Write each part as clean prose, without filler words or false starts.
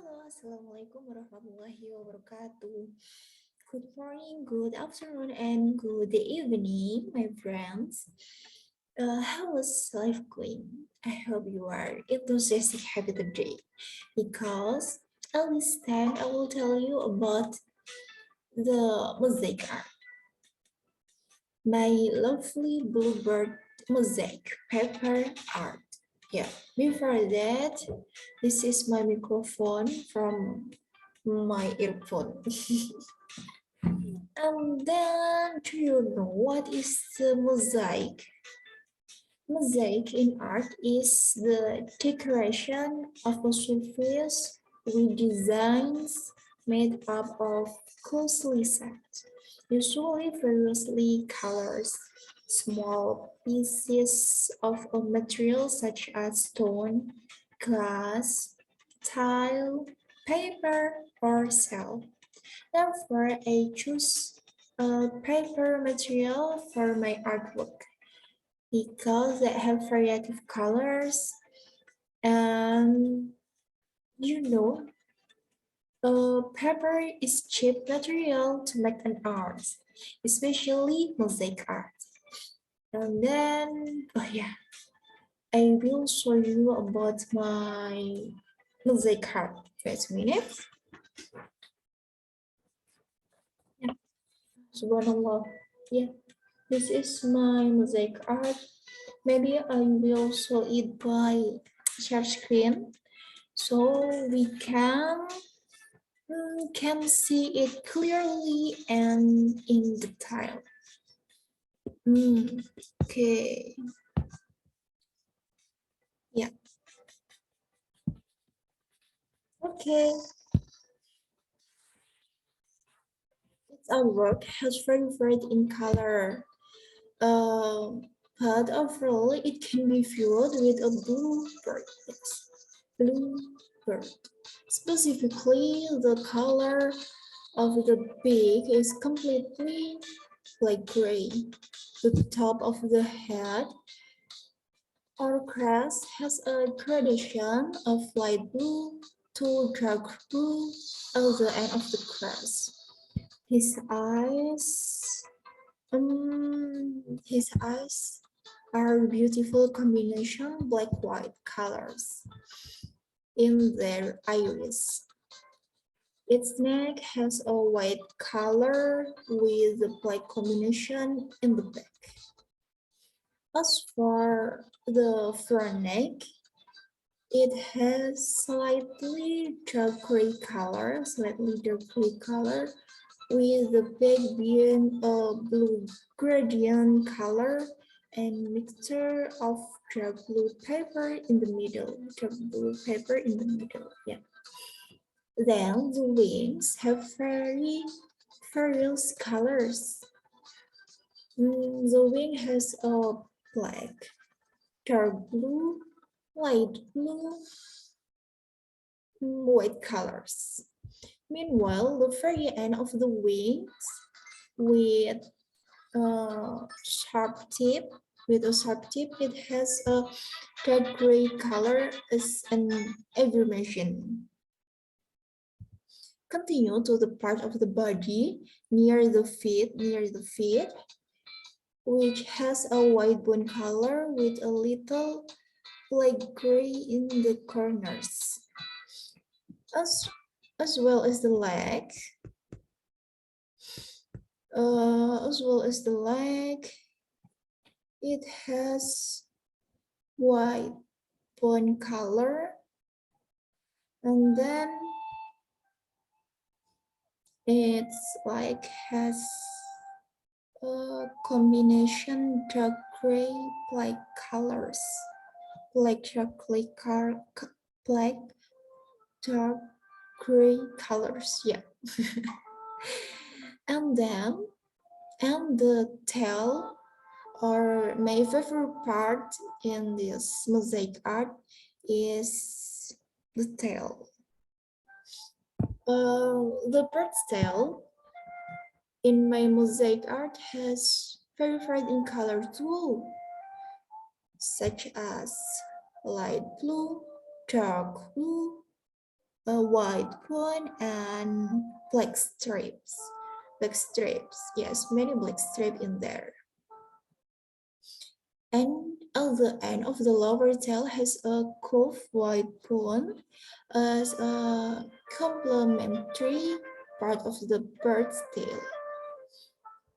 Halo, Assalamualaikum warahmatullahi wabarakatuh. Good morning, good afternoon, and good evening, my friends. How is life going? I hope you are enthusiastic, happy today, because at this time I will tell you about the mosaic art, my lovely bluebird mosaic paper art. Yeah, before that, this is my microphone from my earphone. And then, do you know what is the mosaic? Mosaic in art is the decoration of a surface with designs made up of closely set, usually variously colors, small pieces of a material such as stone, glass, tile, paper, or cell. Therefore, I choose a paper material for my artwork because they have variety of colors and you know, paper is cheap material to make an art, especially mosaic art. And then, oh yeah, I will show you about my mosaic art. Wait a minute. Yeah, subhanallah. Yeah, this is my mosaic art. Maybe I will show it by share screen so we can see it clearly and in detail. Okay, yeah, okay. It's our work has varied in color. But overall, it can be viewed with a blue bird. Yes, blue bird. Specifically, the color of the beak is completely like gray. The top of the head or crest has a gradation of light blue to dark blue at the end of the crest. His eyes, his eyes are beautiful combination black-white colors in their iris. Its neck has a white color with a black combination in the back. As for the front neck, it has slightly dark gray color, with the back being a blue gradient color and mixture of dark blue paper in the middle. Yeah. Then the wings have various colors. The wing has a black, dark blue, light blue, white colors. Meanwhile, the very end of the wings with a sharp tip, it has a dark gray color as an abbreviation. Continue to the part of the body near the feet, which has a white bone color with a little light gray in the corners. As well as the leg, it has white bone color, and then it's like has a combination dark gray black colors, black dark gray colors. Yeah. And then the tail, or my favorite part in this mosaic art, is the tail. The bird's tail in my mosaic art has varied in color too, such as light blue, dark blue, a white point and black stripes. Black stripes, yes, many black stripes in there. And at the end of the lower tail has a curved white point as a complementary part of the bird's tail.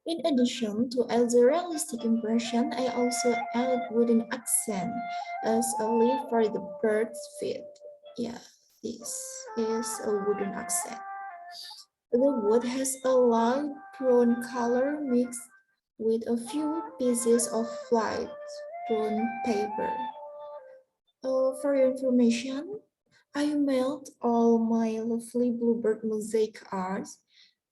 In addition to add the realistic impression, I also add wooden accent as a leaf for the bird's feet. Yeah, this is a wooden accent. The wood has a light brown color mixed with a few pieces of light brown paper. For your information, I mailed all my lovely bluebird mosaic art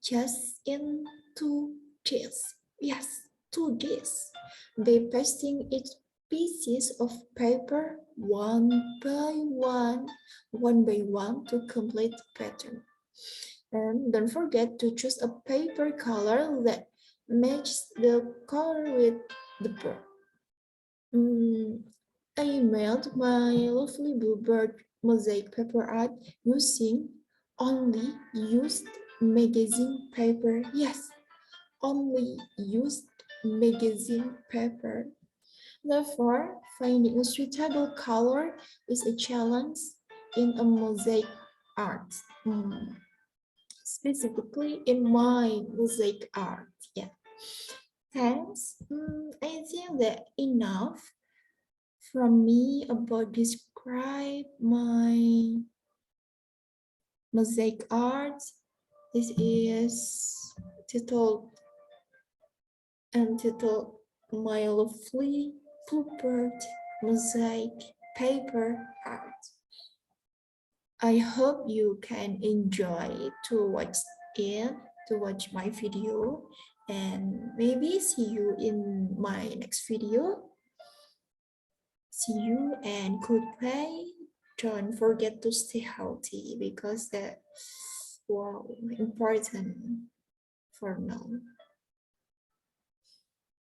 just in 2 days. Yes, 2 days. By pasting each pieces of paper one by one to complete the pattern. And don't forget to choose a paper color that matches the color with the bird. Mm, I made my lovely bluebird mosaic paper art using only used magazine paper. Yes, only used magazine paper. Therefore, finding a suitable color is a challenge in a mosaic art. Specifically in my mosaic art. Yeah. Thanks. I think that enough from me about describe my mosaic art. This is titled entitled My Lovely Bluebird Mosaic Paper Art. I hope you can enjoy to watch it, to watch my video, and maybe see you in my next video. See you and goodbye. Don't forget to stay healthy because that's wow important for now.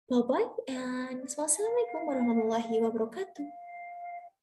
Bye bye and wassalamualaikum warahmatullahi wabarakatuh.